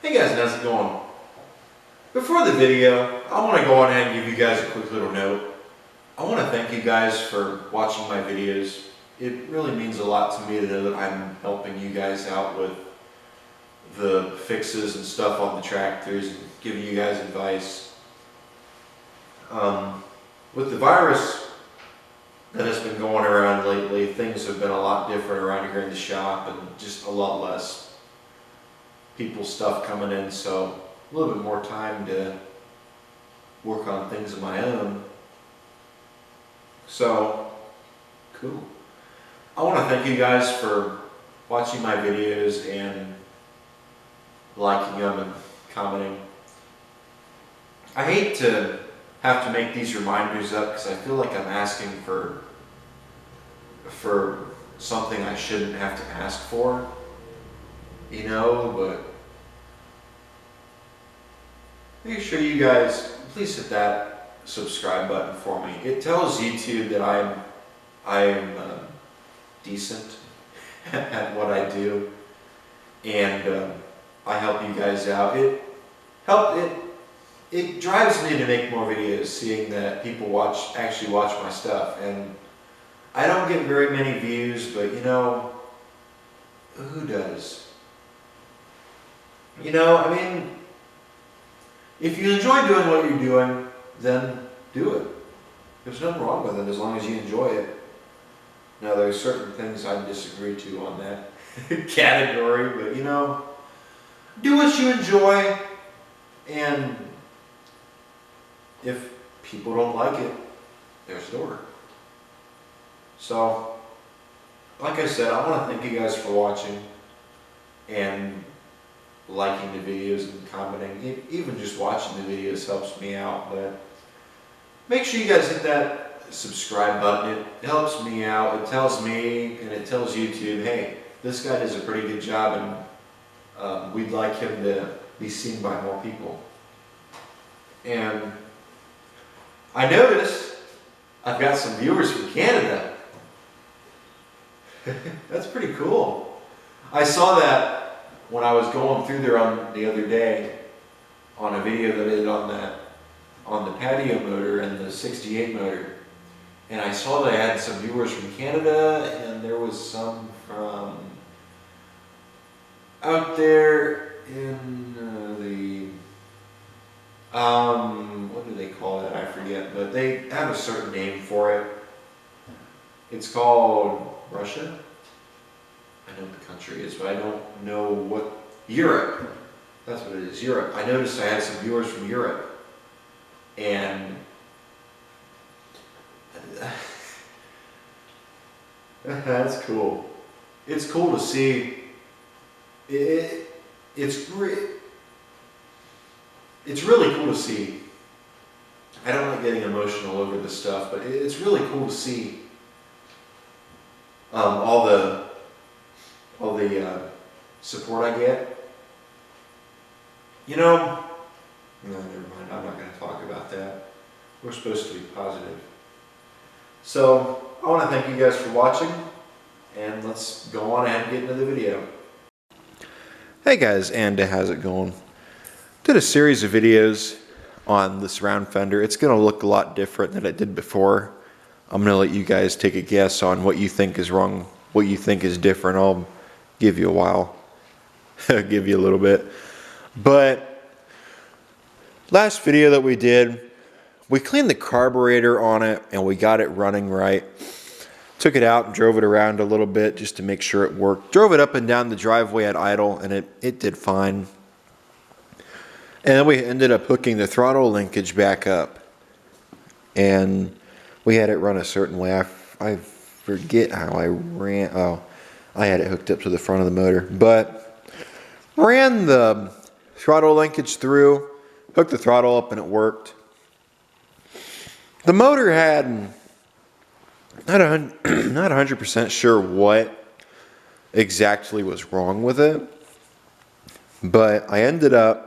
Hey guys, how's it going? Before the video, I want to go on ahead and give you guys a quick little note. I want to thank you guys for watching my videos. It really means a lot to me to know that I'm helping you guys out with the fixes and stuff on the tractors and giving you guys advice. With the virus that has been going around lately, things have been a lot different around here in the shop and just a lot less people's stuff coming in, so a little bit more time to work on things of my own. So, cool. I want to thank you guys for watching my videos and liking them and commenting. I hate to have to make these reminders up because I feel like I'm asking for something I shouldn't have to ask for, you know, but make sure you guys please hit that subscribe button for me. It tells YouTube that I am decent at what I do, and I help you guys out. It drives me to make more videos, seeing that people actually watch my stuff. And I don't get very many views, but you know, who does? You know, I mean, if you enjoy doing what you're doing, then do it. There's nothing wrong with it as long as you enjoy it. Now, there are certain things I disagree to on that category, but you know, do what you enjoy, and if people don't like it, there's the door. So, like I said, I want to thank you guys for watching and liking the videos and commenting. Even just watching the videos helps me out, but make sure you guys hit that subscribe button. It helps me out. It tells me and it tells YouTube, hey, this guy does a pretty good job, and we'd like him to be seen by more people. And I noticed I've got some viewers from Canada. That's pretty cool. I saw that when I was going through there on the other day on a video that I did on the patio motor and the 68 motor, and I saw that I had some viewers from Canada, and there was some from out there in what do they call it? I forget, but they have a certain name for it. It's called Russia. I know what the country is, but I don't know what. Europe. That's what it is, Europe. I noticed I had some viewers from Europe, and that's cool. It's cool to see. It's really cool to see. I don't like getting emotional over this stuff, but it's really cool to see all the support I get. You know, no, never mind. I'm not going to talk about that. We're supposed to be positive. So I want to thank you guys for watching, and let's go on ahead and get into the video. Hey guys, and how's it going? Did a series of videos on this round fender. It's going to look a lot different than it did before. I'm going to let you guys take a guess on what you think is wrong, what you think is different. I'll give you a while. Give you a little bit. But last video that we did, we cleaned the carburetor on it and we got it running right. Took it out and drove it around a little bit just to make sure it worked. Drove it up and down the driveway at idle, and it did fine. And then we ended up hooking the throttle linkage back up, and we had it run a certain way. I forget how I ran. Oh, I had it hooked up to the front of the motor, but ran the throttle linkage through, hooked the throttle up, and it worked. The motor had not 100% sure what exactly was wrong with it, but I ended up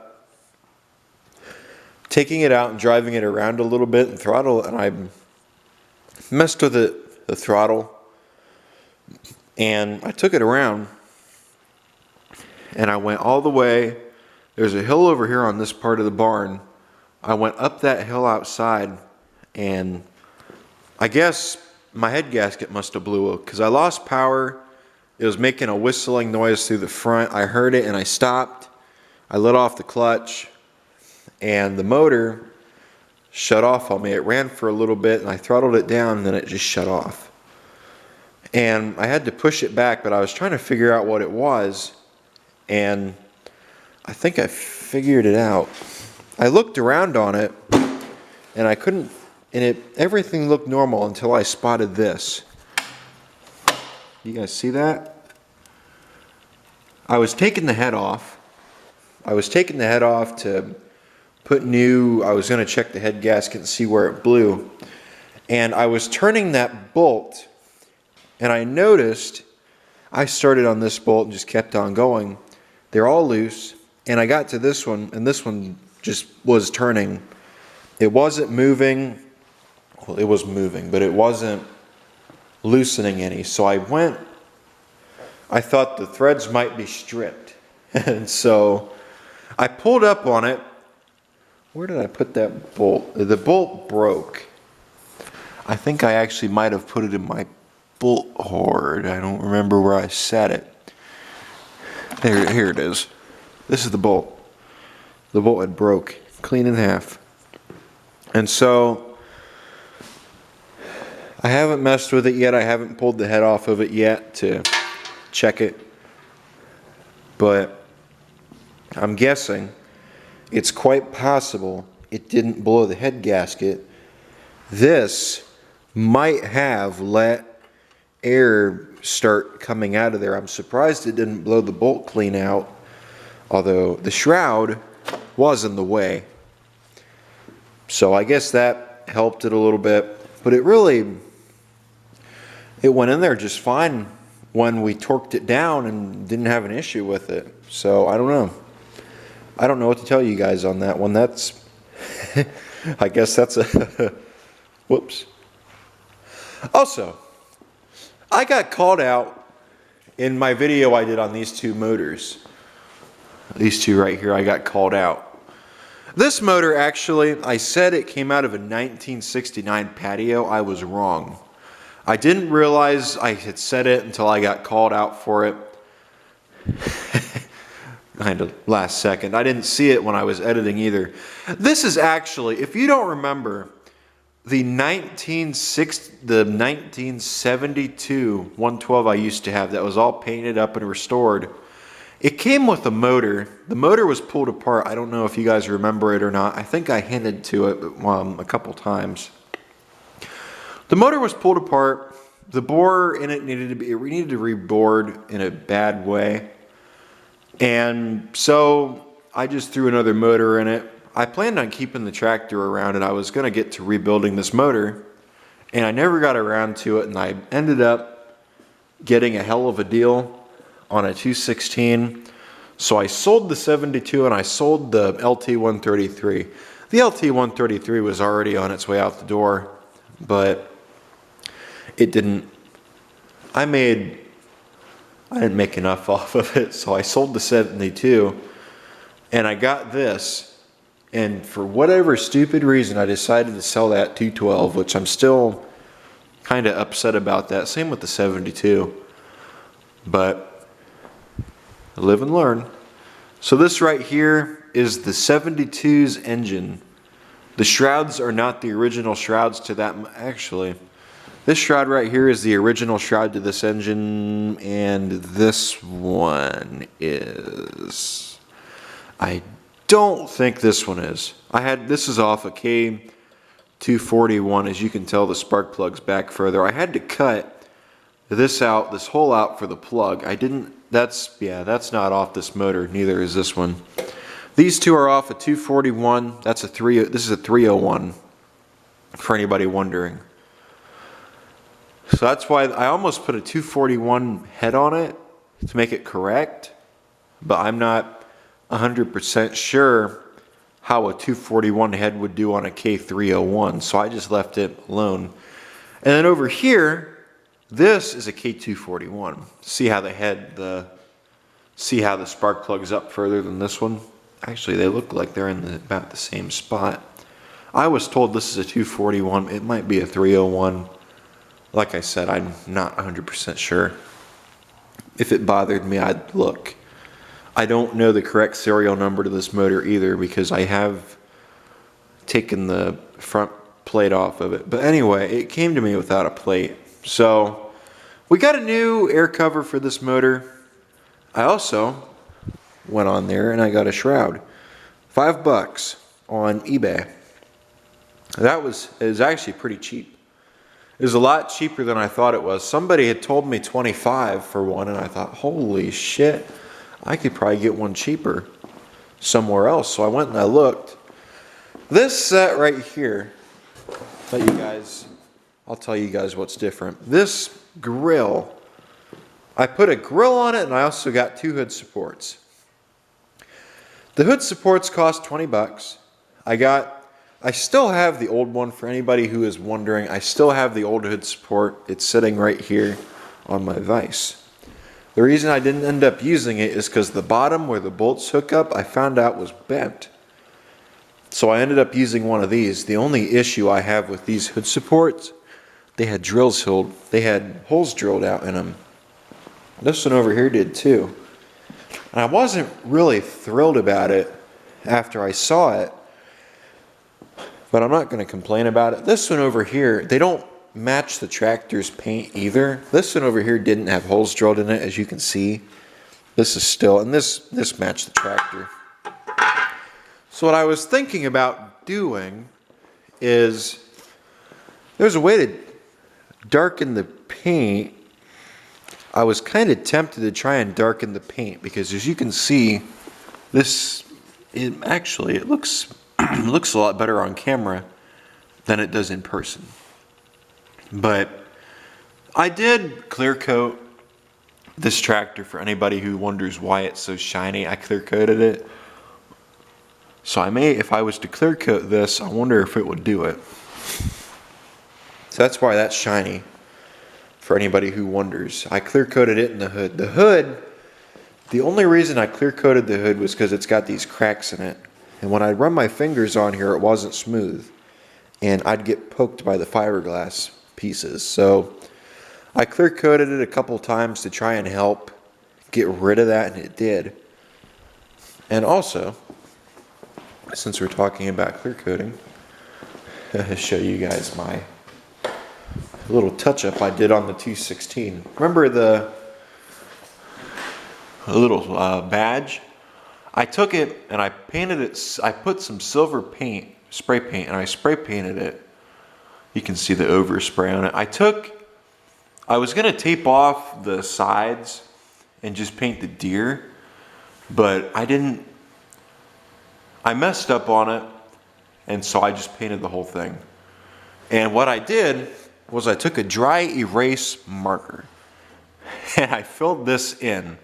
taking it out and driving it around a little bit and I messed with the throttle, and I took it around and I went all the way There's a hill over here on this part of the barn. I went up that hill outside, and I guess my head gasket must have blew up because I lost power. It was making a whistling noise through the front. I heard it and I stopped. I let off the clutch and the motor shut off on me. It ran for a little bit and I throttled it down and then it just shut off. And I had to push it back, but I was trying to figure out what it was, and I think I figured it out. I looked around on it and I couldn't, and everything looked normal until I spotted this. You guys see that? I was taking the head off. I was taking the head off to put new, I was going to check the head gasket and see where it blew. And I was turning that bolt, and I noticed, I started on this bolt and just kept on going. They're all loose, and I got to this one, and this one just was turning. It wasn't moving. Well, it was moving, but it wasn't loosening any. So I thought the threads might be stripped. And so I pulled up on it. Where did I put that bolt? The bolt broke. I think I actually might have put it in my bolt hoard. I don't remember where I set it. Here it is. This is the bolt. The bolt had broke clean in half. And so I haven't messed with it yet. I haven't pulled the head off of it yet to check it. But I'm guessing it's quite possible it didn't blow the head gasket. This might have let air start coming out of there. I'm surprised it didn't blow the bolt clean out, although the shroud was in the way. So I guess that helped it a little bit, but it went in there just fine when we torqued it down and didn't have an issue with it. So I don't know. I don't know what to tell you guys on that one. That's, I guess that's a, whoops. Also, I got called out in my video I did on these two motors. These two right here, I got called out. This motor actually, I said it came out of a 1969 patio. I was wrong. I didn't realize I had said it until I got called out for it. Kind of last second. I didn't see it when I was editing either. This is actually, if you don't remember, the 1972 112 I used to have that was all painted up and restored. It came with a motor. The motor was pulled apart. I don't know if you guys remember it or not. I think I hinted to it a couple times. The motor was pulled apart. The bore in it needed to be rebored in a bad way. And so I just threw another motor in it. I planned on keeping the tractor around it. I was going to get to rebuilding this motor, and I never got around to it, and I ended up getting a hell of a deal on a 216. So I sold the 72 and I sold the LT133. The LT133 was already on its way out the door, but it didn't, I didn't make enough off of it, so I sold the 72 and I got this, and for whatever stupid reason I decided to sell that 212, which I'm still kind of upset about that. Same with the 72, but live and learn. So this right here is the 72's engine. The shrouds are not the original shrouds to that. Actually, this shroud right here is the original shroud to this engine, and this one is, I don't think this one is. This is off a K241. As you can tell, the spark plug's back further. I had to cut this out, this hole out for the plug. That's not off this motor, neither is this one. These two are off a 241. This is a 301, for anybody wondering. So that's why I almost put a 241 head on it to make it correct, but I'm not 100% sure how a 241 head would do on a K301, so I just left it alone. And then over here, this is a K241. See how the spark plug's up further than this one? Actually, they look like they're in about the same spot. I was told this is a 241. It might be a 301. Like I said, I'm not 100% sure. If it bothered me, I'd look. I don't know the correct serial number to this motor either because I have taken the front plate off of it. But anyway, it came to me without a plate. So we got a new air cover for this motor. I also went on there and I got a shroud. $5 on eBay. It was actually pretty cheap. It was a lot cheaper than I thought it was. Somebody had told me 25 for one, and I thought, holy shit, I could probably get one cheaper somewhere else. So I went and I looked. This set right here, I'll tell you guys what's different. This grill, I put a grill on it and I also got 2 hood supports. The hood supports cost $20. I still have the old one for anybody who is wondering. I still have the old hood support. It's sitting right here on my vise. The reason I didn't end up using it is because the bottom where the bolts hook up, I found out was bent. So I ended up using one of these. The only issue I have with these hood supports, they had holes drilled out in them. This one over here did too. And I wasn't really thrilled about it after I saw it, but I'm not going to complain about it. This one over here, they don't match the tractor's paint either. This one over here didn't have holes drilled in it, as you can see. This is still, and this matched the tractor. So what I was thinking about doing is, there's a way to darken the paint. I was kind of tempted to try and darken the paint because, as you can see, it looks looks a lot better on camera than it does in person. But I did clear coat this tractor for anybody who wonders why it's so shiny. I clear coated it. So if I was to clear coat this, I wonder if it would do it. So that's why that's shiny. For anybody who wonders, I clear coated it in the hood. The only reason I clear coated the hood was because it's got these cracks in it. And when I run my fingers on here, it wasn't smooth. And I'd get poked by the fiberglass pieces. So I clear coated it a couple times to try and help get rid of that, and it did. And also, since we're talking about clear coating, I'll show you guys my little touch-up I did on the 216. Remember the little badge? I took it and I painted it. I put some silver paint, spray paint, and I spray painted it. You can see the overspray on it. I was gonna tape off the sides and just paint the deer, but I didn't. I messed up on it, and so I just painted the whole thing. And what I did was I took a dry erase marker and I filled this in.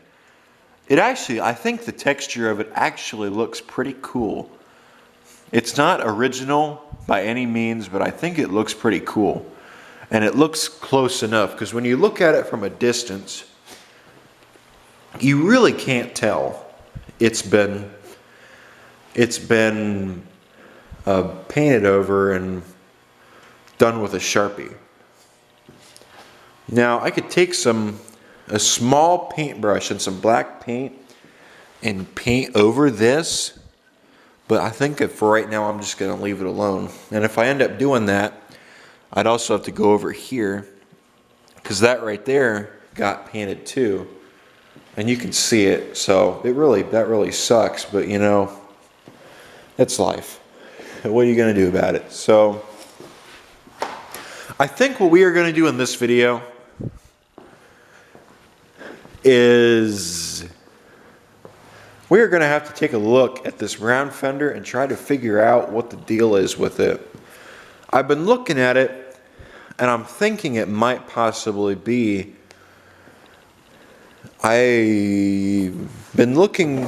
I think the texture of it actually looks pretty cool. It's not original by any means, but I think it looks pretty cool. And it looks close enough, because when you look at it from a distance, you really can't tell it's been painted over and done with a Sharpie. Now I could take a small paintbrush and some black paint and paint over this, but I think that for right now I'm just going to leave it alone. And if I end up doing that, I'd also have to go over here, because that right there got painted too, and you can see it. So that really sucks, but you know, it's life. What are you going to do about it? So I think what we are going to do in this video is we are going to have to take a look at this round fender and try to figure out what the deal is with it. I've been looking at it and I'm thinking it might possibly be, I've been looking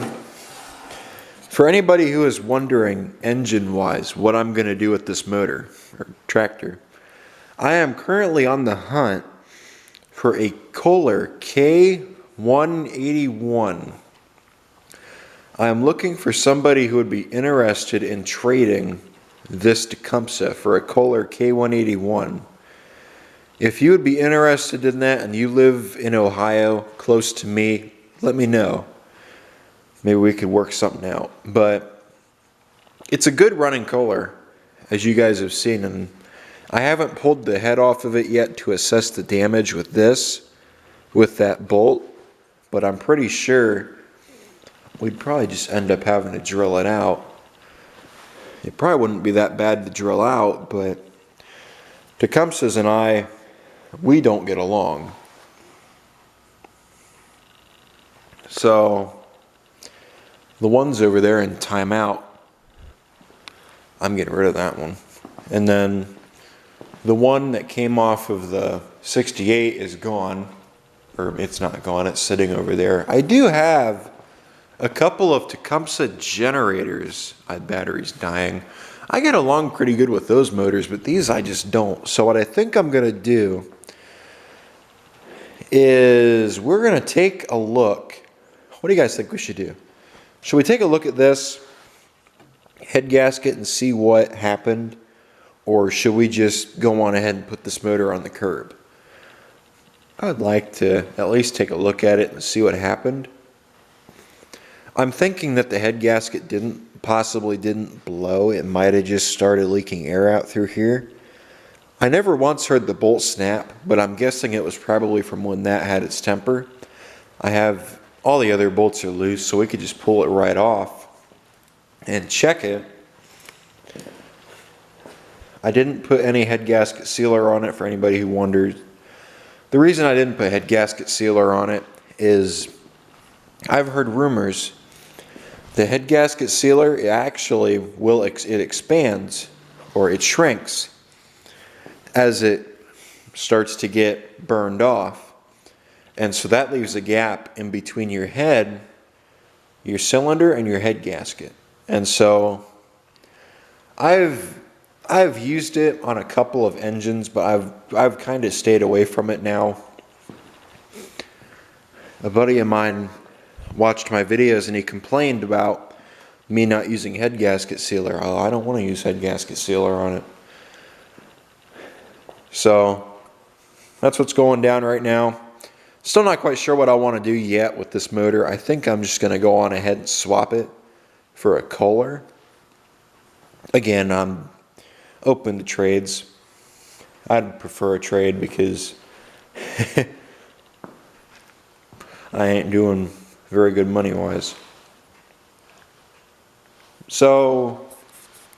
for anybody who is wondering engine wise what I'm going to do with this motor or tractor. I am currently on the hunt for a Kohler K181. I'm looking for somebody who would be interested in trading this Tecumseh for a Kohler K181. If you would be interested in that and you live in Ohio, close to me, let me know. Maybe we could work something out. But it's a good running Kohler, as you guys have seen, and I haven't pulled the head off of it yet to assess the damage with this, with that bolt, but I'm pretty sure we'd probably just end up having to drill it out. It probably wouldn't be that bad to drill out, but Tecumsehs and I, we don't get along. So the ones over there in timeout, I'm getting rid of that one. And then the one that came off of the 68 is gone. Or it's not gone, it's sitting over there. I do have a couple of Tecumseh generators. Battery's dying. I get along pretty good with those motors, but these I just don't. So what I think I'm going to do is we're going to take a look. What do you guys think we should do? Should we take a look at this head gasket and see what happened? Or should we just go on ahead and put this motor on the curb? I would like to at least take a look at it and see what happened. I'm thinking that the head gasket possibly didn't blow. It might have just started leaking air out through here. I never once heard the bolt snap, but I'm guessing it was probably from when that had its temper. I have all the other bolts are loose, so we could just pull it right off and check it. I didn't put any head gasket sealer on it for anybody who wonders. The reason I didn't put head gasket sealer on it is I've heard rumors the head gasket sealer it expands or it shrinks as it starts to get burned off, and so that leaves a gap in between your head, your cylinder, and your head gasket. And so I've used it on a couple of engines, but I've kind of stayed away from it now. A buddy of mine watched my videos and he complained about me not using head gasket sealer. Oh, I don't want to use head gasket sealer on it. So that's what's going down right now. Still not quite sure what I want to do yet with this motor. I think I'm just going to go on ahead and swap it for a Kohler. Again, I'm open to trades. I'd prefer a trade because I ain't doing very good money-wise. So